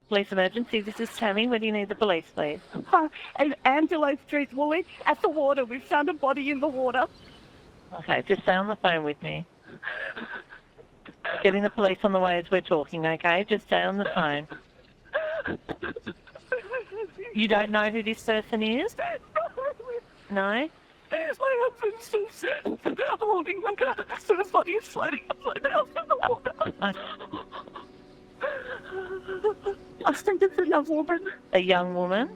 Police emergency, this is Tammy. Where do you need the police, please? In Angelo Street, Woolwich, at the water. We've found a body in the water. Okay, just stay on the phone with me. Getting the police on the way as we're talking, okay? Just stay on the phone. You don't know who this person is? No? My husband's still sitting holding my gun. So his body is floating upside down in the water. I think it's a young woman. A young woman?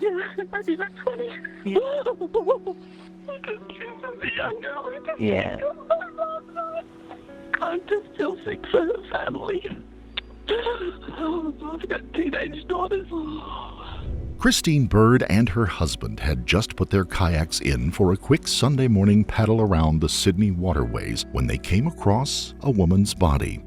Yeah, maybe like 20. Yeah. She's a young girl. Yeah. I'm just still sick for her family. I've got teenage daughters. Christine Byrd and her husband had just put their kayaks in for a quick Sunday morning paddle around the Sydney waterways when they came across a woman's body.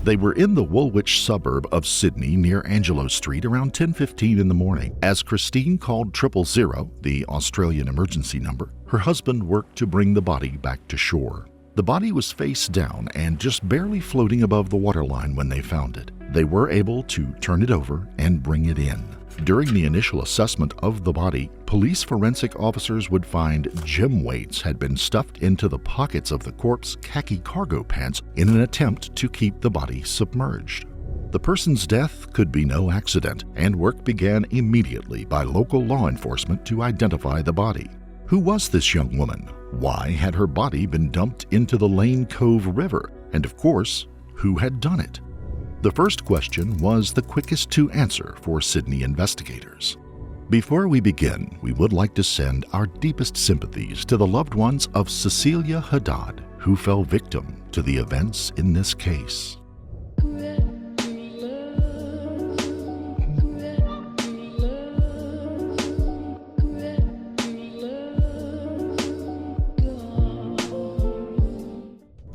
They were in the Woolwich suburb of Sydney near Angelo Street around 10:15 in the morning. As Christine called 000, the Australian emergency number, her husband worked to bring the body back to shore. The body was face down and just barely floating above the waterline when they found it. They were able to turn it over and bring it in. During the initial assessment of the body, police forensic officers would find gym weights had been stuffed into the pockets of the corpse's khaki cargo pants in an attempt to keep the body submerged. The person's death could be no accident, and work began immediately by local law enforcement to identify the body. Who was this young woman? Why had her body been dumped into the Lane Cove River? And of course, who had done it? The first question was the quickest to answer for Sydney investigators. Before we begin, we would like to send our deepest sympathies to the loved ones of Cecilia Haddad, who fell victim to the events in this case.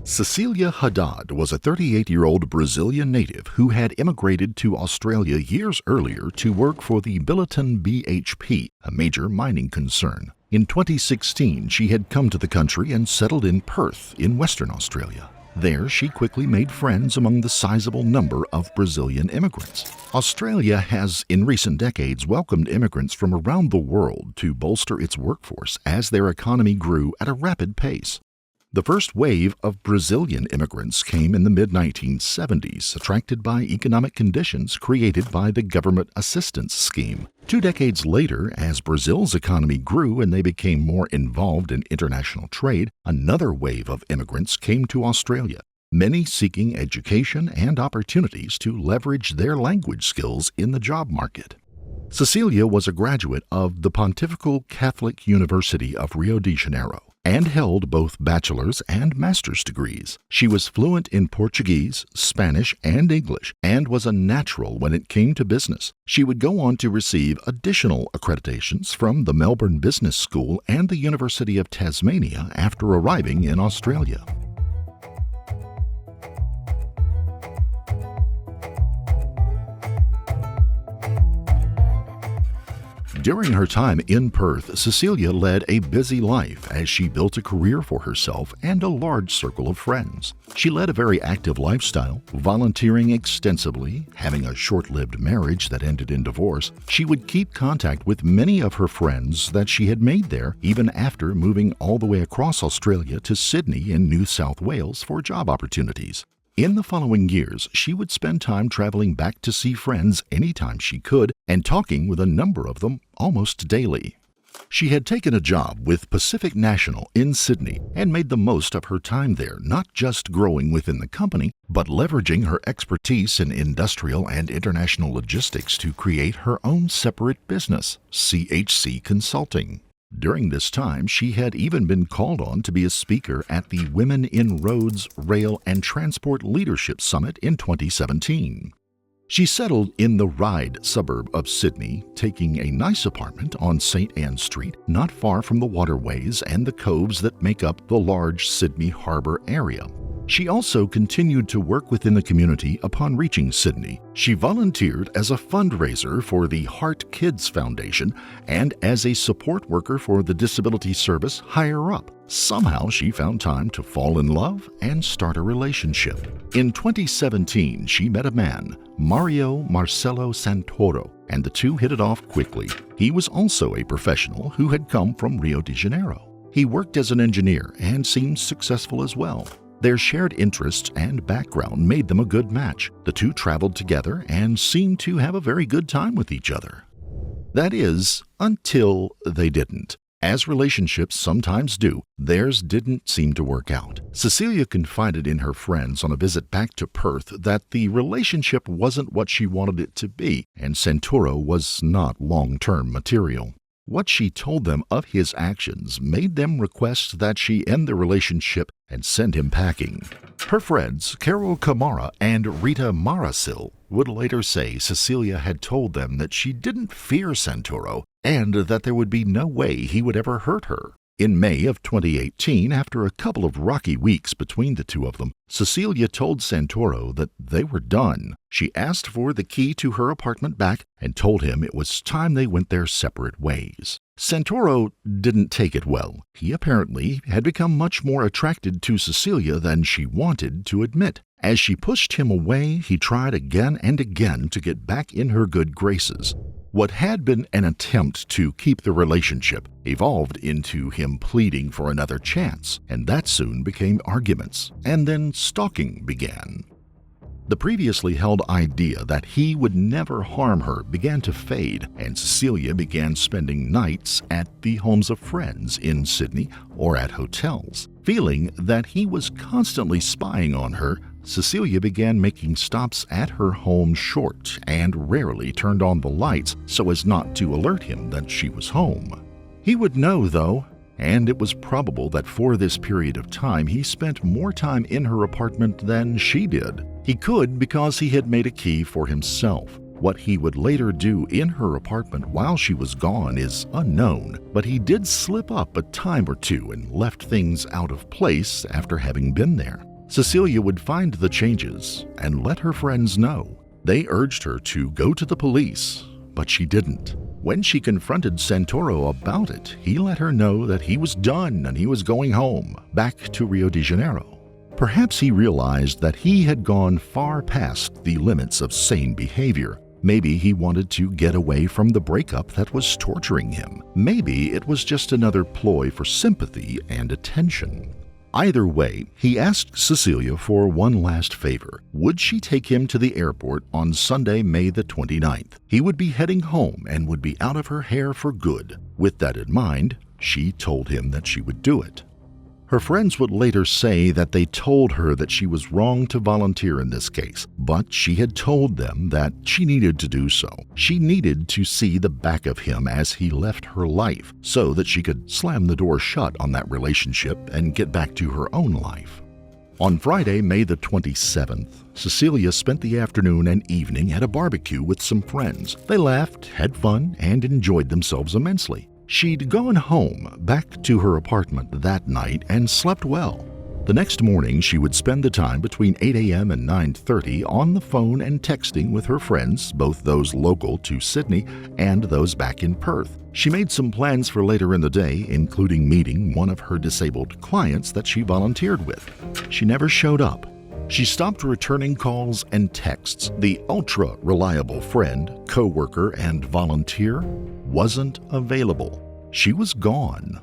Cecilia Haddad was a 38-year-old Brazilian native who had immigrated to Australia years earlier to work for the Billiton BHP, a major mining concern. In 2016, she had come to the country and settled in Perth in Western Australia. There, she quickly made friends among the sizable number of Brazilian immigrants. Australia has, in recent decades, welcomed immigrants from around the world to bolster its workforce as their economy grew at a rapid pace. The first wave of Brazilian immigrants came in the mid-1970s, attracted by economic conditions created by the government assistance scheme. 2 decades later, as Brazil's economy grew and they became more involved in international trade, another wave of immigrants came to Australia, many seeking education and opportunities to leverage their language skills in the job market. Cecilia was a graduate of the Pontifical Catholic University of Rio de Janeiro and held both bachelor's and master's degrees. She was fluent in Portuguese, Spanish, and English, and was a natural when it came to business. She would go on to receive additional accreditations from the Melbourne Business School and the University of Tasmania after arriving in Australia. During her time in Perth, Cecilia led a busy life as she built a career for herself and a large circle of friends. She led a very active lifestyle, volunteering extensively, having a short-lived marriage that ended in divorce. She would keep contact with many of her friends that she had made there, even after moving all the way across Australia to Sydney in New South Wales for job opportunities. In the following years, she would spend time traveling back to see friends anytime she could and talking with a number of them almost daily. She had taken a job with Pacific National in Sydney and made the most of her time there, not just growing within the company, but leveraging her expertise in industrial and international logistics to create her own separate business, CHC Consulting. During this time, she had even been called on to be a speaker at the Women in Roads, Rail, and Transport Leadership Summit in 2017. She settled in the Ryde suburb of Sydney, taking a nice apartment on St. Anne Street, not far from the waterways and the coves that make up the large Sydney Harbour area. She also continued to work within the community upon reaching Sydney. She volunteered as a fundraiser for the Heart Kids Foundation and as a support worker for the disability service higher up. Somehow she found time to fall in love and start a relationship. In 2017, she met a man, Mario Marcelo Santoro, and the two hit it off quickly. He was also a professional who had come from Rio de Janeiro. He worked as an engineer and seemed successful as well. Their shared interests and background made them a good match. The two traveled together and seemed to have a very good time with each other. That is, until they didn't. As relationships sometimes do, theirs didn't seem to work out. Cecilia confided in her friends on a visit back to Perth that the relationship wasn't what she wanted it to be, and Santoro was not long-term material. What she told them of his actions made them request that she end the relationship and send him packing. Her friends, Carol Camara and Rita Marasil, would later say Cecilia had told them that she didn't fear Santoro and that there would be no way he would ever hurt her. In May of 2018, after a couple of rocky weeks between the two of them, Cecilia told Santoro that they were done. She asked for the key to her apartment back and told him it was time they went their separate ways. Santoro didn't take it well. He apparently had become much more attracted to Cecilia than she wanted to admit. As she pushed him away, he tried again and again to get back in her good graces. What had been an attempt to keep the relationship evolved into him pleading for another chance, and that soon became arguments, and then stalking began. The previously held idea that he would never harm her began to fade, and Cecilia began spending nights at the homes of friends in Sydney or at hotels. Feeling that he was constantly spying on her, Cecilia began making stops at her home short and rarely turned on the lights so as not to alert him that she was home. He would know, though, and it was probable that for this period of time he spent more time in her apartment than she did. He could because he had made a key for himself. What he would later do in her apartment while she was gone is unknown, but he did slip up a time or two and left things out of place after having been there. Cecilia would find the changes and let her friends know. They urged her to go to the police, but she didn't. When she confronted Santoro about it, he let her know that he was done and he was going home, back to Rio de Janeiro. Perhaps he realized that he had gone far past the limits of sane behavior. Maybe he wanted to get away from the breakup that was torturing him. Maybe it was just another ploy for sympathy and attention. Either way, he asked Cecilia for one last favor. Would she take him to the airport on Sunday, May the 29th? He would be heading home and would be out of her hair for good. With that in mind, she told him that she would do it. Her friends would later say that they told her that she was wrong to volunteer in this case, but she had told them that she needed to do so. She needed to see the back of him as he left her life so that she could slam the door shut on that relationship and get back to her own life. On Friday, May the 27th, Cecilia spent the afternoon and evening at a barbecue with some friends. They laughed, had fun, and enjoyed themselves immensely. She'd gone home, back to her apartment that night, and slept well. The next morning, she would spend the time between 8 a.m. and 9:30 on the phone and texting with her friends, both those local to Sydney and those back in Perth. She made some plans for later in the day, including meeting one of her disabled clients that she volunteered with. She never showed up. She stopped returning calls and texts. The ultra-reliable friend, co-worker, and volunteer wasn't available. She was gone.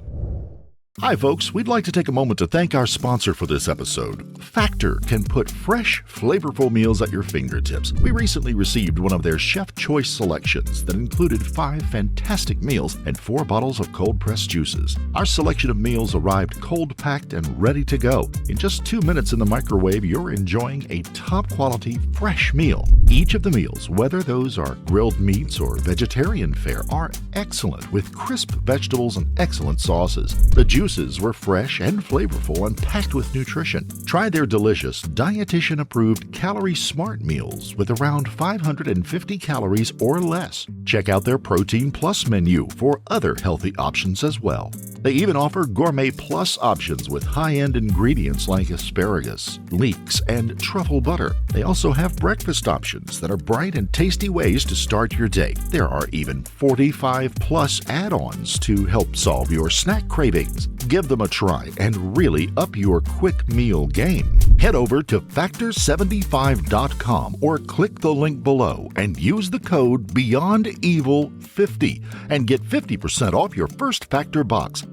Hi folks, we'd like to take a moment to thank our sponsor for this episode. Factor can put fresh, flavorful meals at your fingertips. We recently received one of their Chef Choice selections that included 5 fantastic meals and 4 bottles of cold-pressed juices. Our selection of meals arrived cold-packed and ready to go. In just 2 minutes in the microwave, you're enjoying a top-quality, fresh meal. Each of the meals, whether those are grilled meats or vegetarian fare, are excellent with crisp vegetables and excellent sauces. The juices were fresh and flavorful and packed with nutrition. Try their delicious, dietitian-approved Calorie Smart meals with around 550 calories or less. Check out their Protein Plus menu for other healthy options as well. They even offer gourmet plus options with high-end ingredients like asparagus, leeks, and truffle butter. They also have breakfast options that are bright and tasty ways to start your day. There are even 45 plus add-ons to help solve your snack cravings. Give them a try and really up your quick meal game. Head over to factor75.com or click the link below and use the code BeyondEvil50 and get 50% off your first Factor box.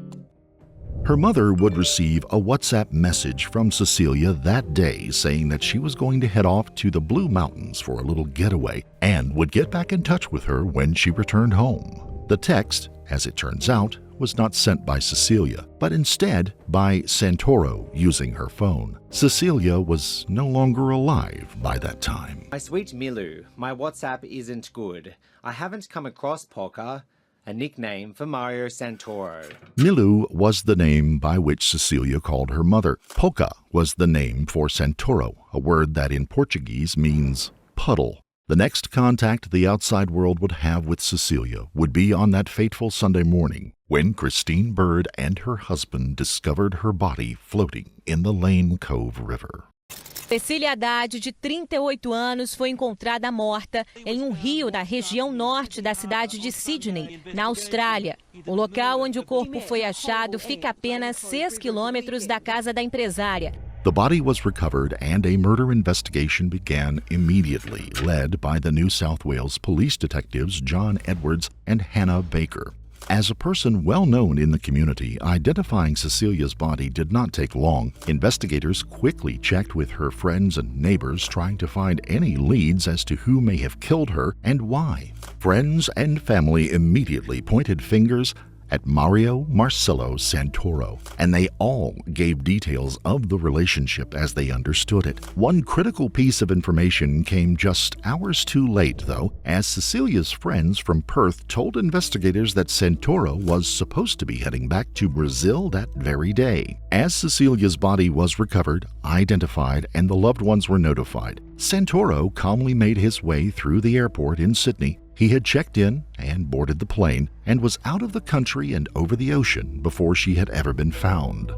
Her mother would receive a WhatsApp message from Cecilia that day saying that she was going to head off to the Blue Mountains for a little getaway and would get back in touch with her when she returned home. The text, as it turns out, was not sent by Cecilia, but instead by Santoro using her phone. Cecilia was no longer alive by that time. My sweet Milu, my WhatsApp isn't good. I haven't come across Polka, a nickname for Mario Santoro. Milu was the name by which Cecilia called her mother. Polka was the name for Santoro, a word that in Portuguese means puddle. The next contact the outside world would have with Cecilia would be on that fateful Sunday morning when Christine Byrd and her husband discovered her body floating in the Lane Cove River. Cecilia Haddad, de 38 anos, foi encontrada morta em um rio da região norte da cidade de Sydney, na Austrália. O local onde o corpo foi achado fica a apenas 6 quilômetros da casa da empresária. The body was recovered and a murder investigation began immediately, led by the New South Wales police detectives John Edwards and Hannah Baker. As a person well known in the community, identifying Cecilia's body did not take long. Investigators quickly checked with her friends and neighbors, trying to find any leads as to who may have killed her and why. Friends and family immediately pointed fingers at Mario Marcelo Santoro, and they all gave details of the relationship as they understood it. One critical piece of information came just hours too late, though, as Cecilia's friends from Perth told investigators that Santoro was supposed to be heading back to Brazil that very day. As Cecilia's body was recovered, identified, and the loved ones were notified, Santoro calmly made his way through the airport in Sydney. He had checked in and boarded the plane and was out of the country and over the ocean before she had ever been found.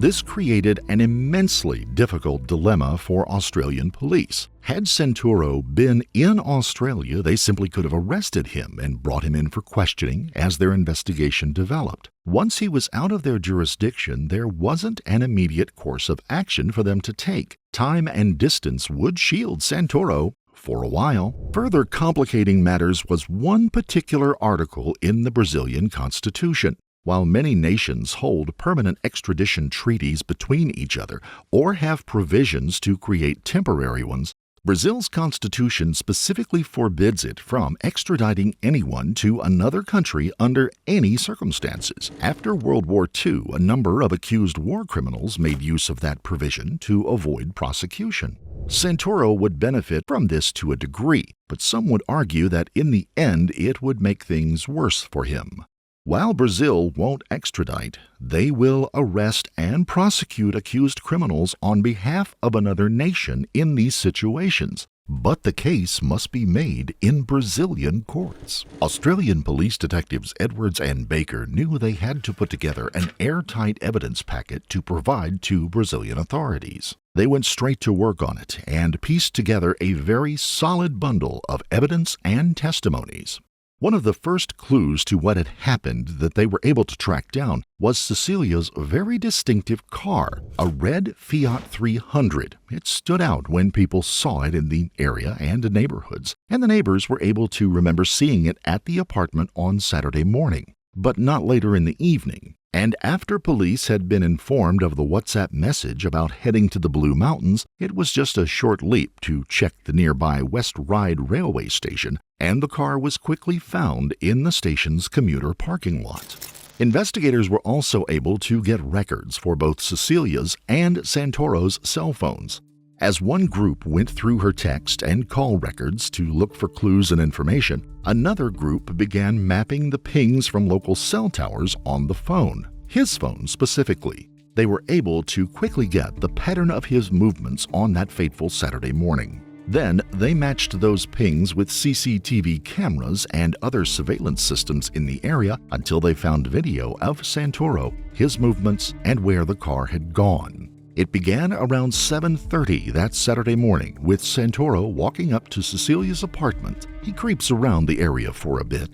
This created an immensely difficult dilemma for Australian police. Had Santoro been in Australia, they simply could have arrested him and brought him in for questioning as their investigation developed. Once he was out of their jurisdiction, there wasn't an immediate course of action for them to take. Time and distance would shield Santoro for a while. Further complicating matters was one particular article in the Brazilian Constitution. While many nations hold permanent extradition treaties between each other or have provisions to create temporary ones, Brazil's constitution specifically forbids it from extraditing anyone to another country under any circumstances. After World War II, a number of accused war criminals made use of that provision to avoid prosecution. Santoro would benefit from this to a degree, but some would argue that in the end it would make things worse for him. While Brazil won't extradite, they will arrest and prosecute accused criminals on behalf of another nation in these situations. But the case must be made in Brazilian courts. Australian police detectives Edwards and Baker knew they had to put together an airtight evidence packet to provide to Brazilian authorities. They went straight to work on it and pieced together a very solid bundle of evidence and testimonies. One of the first clues to what had happened that they were able to track down was Cecilia's very distinctive car, a red Fiat 300. It stood out when people saw it in the area and neighborhoods, and the neighbors were able to remember seeing it at the apartment on Saturday morning, but not later in the evening. And after police had been informed of the WhatsApp message about heading to the Blue Mountains, it was just a short leap to check the nearby West Ryde railway station, and the car was quickly found in the station's commuter parking lot. Investigators were also able to get records for both Cecilia's and Santoro's cell phones. As one group went through her text and call records to look for clues and information, another group began mapping the pings from local cell towers on the phone, his phone specifically. They were able to quickly get the pattern of his movements on that fateful Saturday morning. Then they matched those pings with CCTV cameras and other surveillance systems in the area until they found video of Santoro, his movements, and where the car had gone. It began around 7:30 that Saturday morning with Santoro walking up to Cecilia's apartment. He creeps around the area for a bit.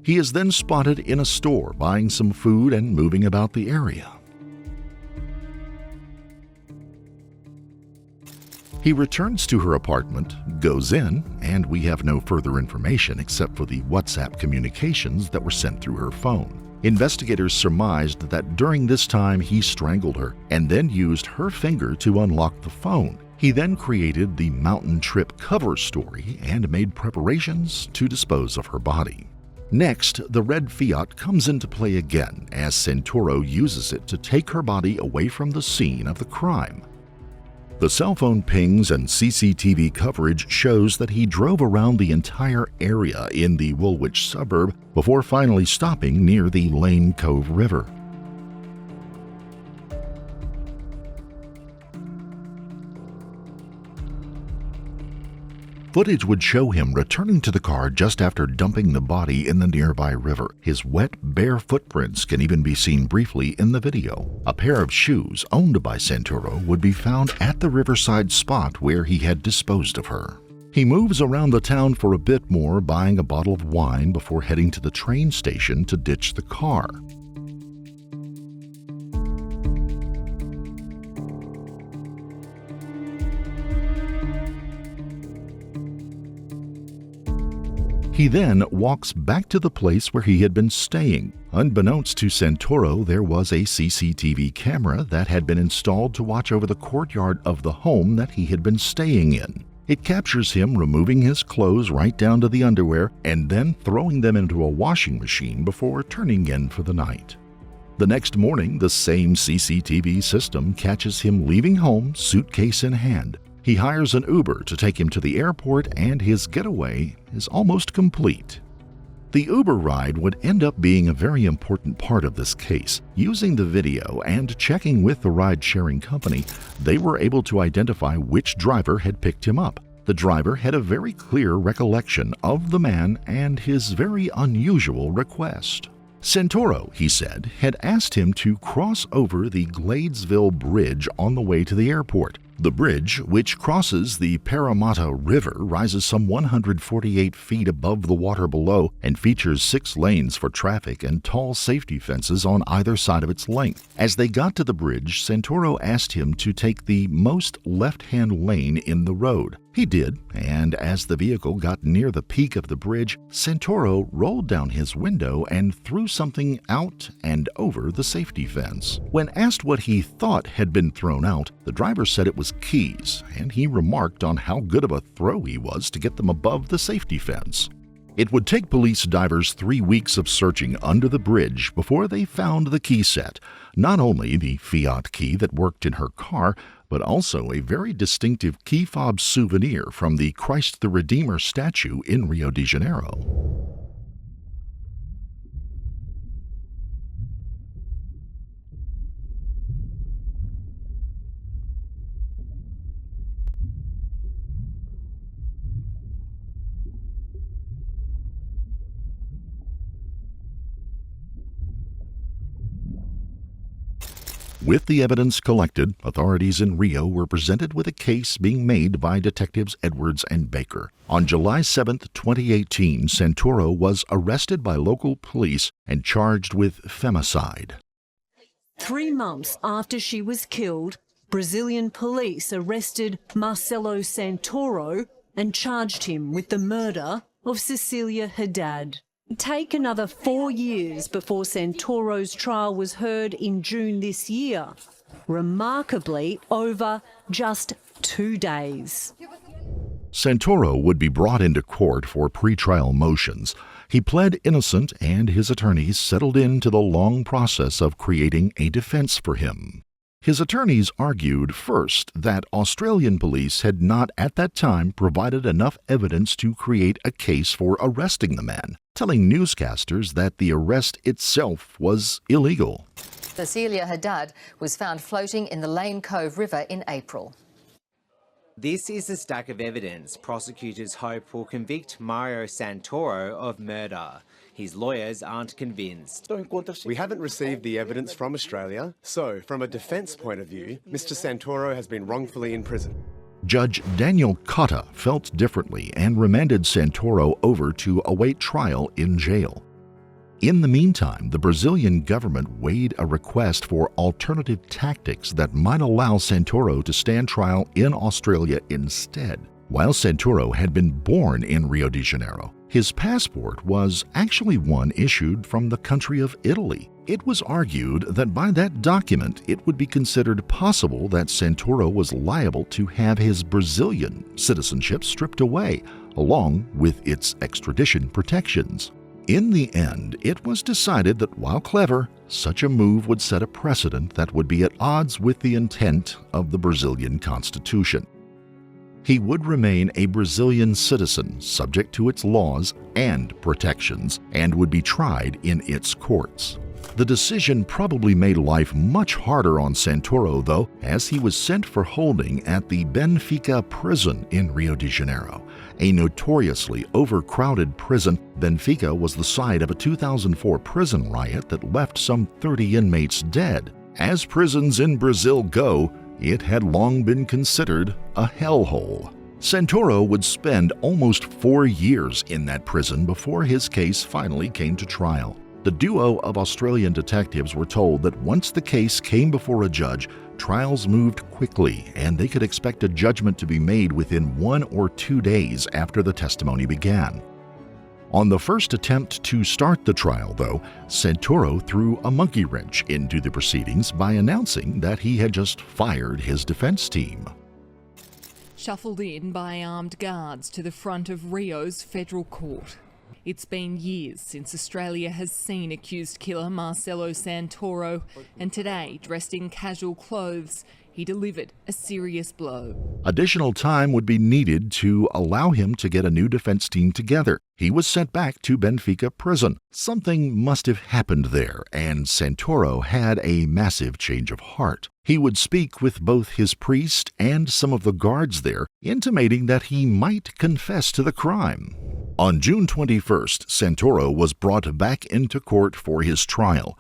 He is then spotted in a store buying some food and moving about the area. He returns to her apartment, goes in, and we have no further information except for the WhatsApp communications that were sent through her phone. Investigators surmised that during this time he strangled her and then used her finger to unlock the phone. He then created the mountain trip cover story and made preparations to dispose of her body. Next, the red Fiat comes into play again as Santoro uses it to take her body away from the scene of the crime. The cell phone pings and CCTV coverage shows that he drove around the entire area in the Woolwich suburb before finally stopping near the Lane Cove River. Footage would show him returning to the car just after dumping the body in the nearby river. His wet, bare footprints can even be seen briefly in the video. A pair of shoes owned by Santoro would be found at the riverside spot where he had disposed of her. He moves around the town for a bit more, buying a bottle of wine before heading to the train station to ditch the car. He then walks back to the place where he had been staying. Unbeknownst to Santoro, there was a CCTV camera that had been installed to watch over the courtyard of the home that he had been staying in. It captures him removing his clothes right down to the underwear and then throwing them into a washing machine before turning in for the night. The next morning, the same CCTV system catches him leaving home, suitcase in hand. He hires an Uber to take him to the airport, and his getaway is almost complete. The Uber ride would end up being a very important part of this case. Using the video and checking with the ride-sharing company, they were able to identify which driver had picked him up. The driver had a very clear recollection of the man and his very unusual request. Santoro, he said, had asked him to cross over the Gladesville Bridge on the way to the airport. The bridge, which crosses the Parramatta River, rises some 148 feet above the water below and features 6 lanes for traffic and tall safety fences on either side of its length. As they got to the bridge, Santoro asked him to take the most left-hand lane in the road. He did, and as the vehicle got near the peak of the bridge, Santoro rolled down his window and threw something out and over the safety fence. When asked what he thought had been thrown out, the driver said it was keys, and he remarked on how good of a throw he was to get them above the safety fence. It would take police divers 3 weeks of searching under the bridge before they found the key set, not only the Fiat key that worked in her car, but also a very distinctive key fob souvenir from the Christ the Redeemer statue in Rio de Janeiro. With the evidence collected, authorities in Rio were presented with a case being made by Detectives Edwards and Baker. On July 7, 2018, Santoro was arrested by local police and charged with femicide. 3 months after she was killed, Brazilian police arrested Marcelo Santoro and charged him with the murder of Cecilia Haddad. Take another 4 years before Santoro's trial was heard in June this year. Remarkably, over just 2 days. Santoro would be brought into court for pretrial motions. He pled innocent, and his attorneys settled into the long process of creating a defense for him. His attorneys argued first that Australian police had not at that time provided enough evidence to create a case for arresting the man, telling newscasters that the arrest itself was illegal. Cecilia Haddad was found floating in the Lane Cove River in April. This is the stack of evidence prosecutors hope will convict Mario Santoro of murder. His lawyers aren't convinced. We haven't received the evidence from Australia, so from a defence point of view, Mr Santoro has been wrongfully in prison. Judge Daniel Cotta felt differently and remanded Santoro over to await trial in jail. In the meantime, the Brazilian government weighed a request for alternative tactics that might allow Santoro to stand trial in Australia instead. While Santoro had been born in Rio de Janeiro, his passport was actually one issued from the country of Italy. It was argued that by that document it would be considered possible that Santoro was liable to have his Brazilian citizenship stripped away, along with its extradition protections. In the end, it was decided that while clever, such a move would set a precedent that would be at odds with the intent of the Brazilian Constitution. He would remain a Brazilian citizen subject to its laws and protections and would be tried in its courts. The decision probably made life much harder on Santoro, though, as he was sent for holding at the Benfica prison in Rio de Janeiro. A notoriously overcrowded prison, Benfica was the site of a 2004 prison riot that left some 30 inmates dead. As prisons in Brazil go, it had long been considered a hellhole. Santoro would spend almost 4 years in that prison before his case finally came to trial. The duo of Australian detectives were told that once the case came before a judge, trials moved quickly and they could expect a judgment to be made within 1 or 2 days after the testimony began. On the first attempt to start the trial, though, Santoro threw a monkey wrench into the proceedings by announcing that he had just fired his defense team. Shuffled in by armed guards to the front of Rio's federal court. It's been years since Australia has seen accused killer Marcelo Santoro, and today, dressed in casual clothes, he delivered a serious blow. Additional time would be needed to allow him to get a new defense team together. He was sent back to Benfica prison. Something must have happened there, and Santoro had a massive change of heart. He would speak with both his priest and some of the guards there, intimating that he might confess to the crime. On June 21st, Santoro was brought back into court for his trial.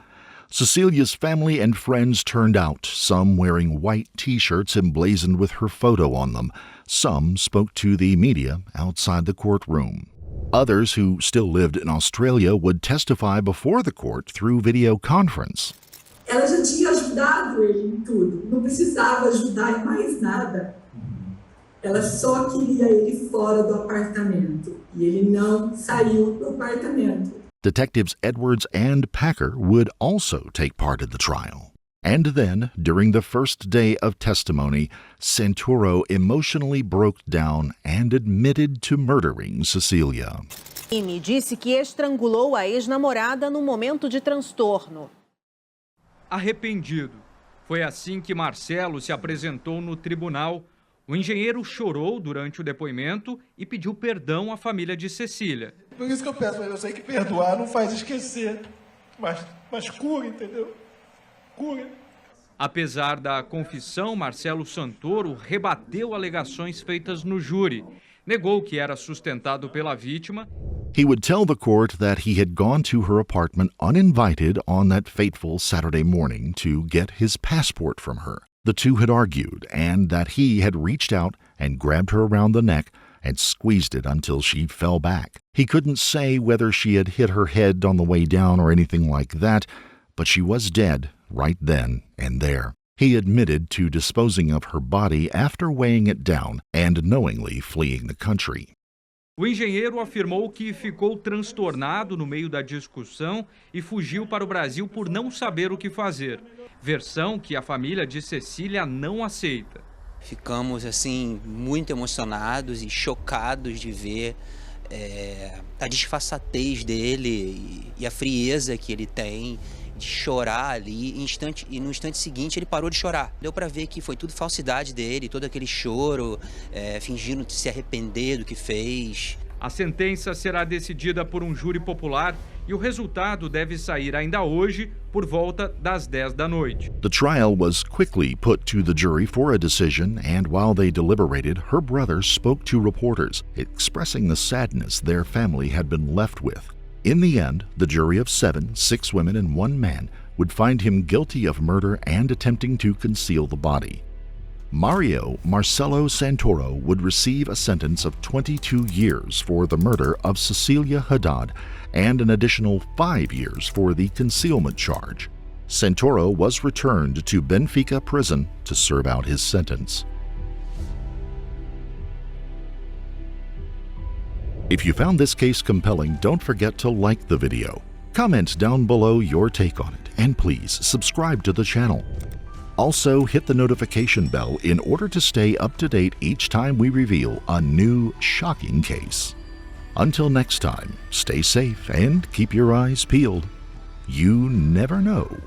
Cecilia's family and friends turned out, some wearing white T-shirts emblazoned with her photo on them. Some spoke to the media outside the courtroom. Others who still lived in Australia would testify before the court through video conference. Ela já tinha ajudado ele em tudo, não precisava ajudar em mais nada. Ela só queria ele fora do apartamento e ele não saiu do apartamento. Detectives Edwards and Packer would also take part in the trial. And then, during the first day of testimony, Santoro emotionally broke down and admitted to murdering Cecilia. Ele disse que estrangulou a ex-namorada no momento de transtorno. Arrependido. Foi assim que Marcelo se apresentou no tribunal. O engenheiro chorou durante o depoimento e pediu perdão à família de Cecília. Por isso que eu peço, eu sei que perdoar não faz esquecer, mas cura, entendeu? Cura. Apesar da confissão, Marcelo Santoro rebateu alegações feitas no júri. Negou que era sustentado pela vítima. He would tell the court that he had gone to her apartment uninvited on that fateful Saturday morning to get his passport from her. The two had argued, and that he had reached out and grabbed her around the neck and squeezed it until she fell back. He couldn't say whether she had hit her head on the way down or anything like that, but she was dead right then and there. He admitted to disposing of her body after weighing it down and knowingly fleeing the country. O engenheiro afirmou que ficou transtornado no meio da discussão e fugiu para o Brasil por não saber o que fazer. Versão que a família de Cecília não aceita. Ficamos assim muito emocionados e chocados de ver a disfarçatez dele e a frieza que ele tem de chorar ali, e no instante seguinte ele parou de chorar. Deu para ver que foi tudo falsidade dele, todo aquele choro, fingindo se arrepender do que fez. A sentença será decidida por um júri popular e o resultado deve sair ainda hoje por volta das 10 da noite. The trial was quickly put to the jury for a decision, and while they deliberated, her brother spoke to reporters, expressing the sadness their family had been left with. In the end, the jury of 7, 6 women and 1 man, would find him guilty of murder and attempting to conceal the body. Mario Marcelo Santoro would receive a sentence of 22 years for the murder of Cecilia Haddad and an additional 5 years for the concealment charge. Santoro was returned to Benfica prison to serve out his sentence. If you found this case compelling, don't forget to like the video. Comment down below your take on it, and please subscribe to the channel. Also, hit the notification bell in order to stay up to date each time we reveal a new shocking case. Until next time, stay safe and keep your eyes peeled. You never know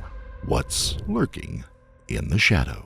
what's lurking in the shadows.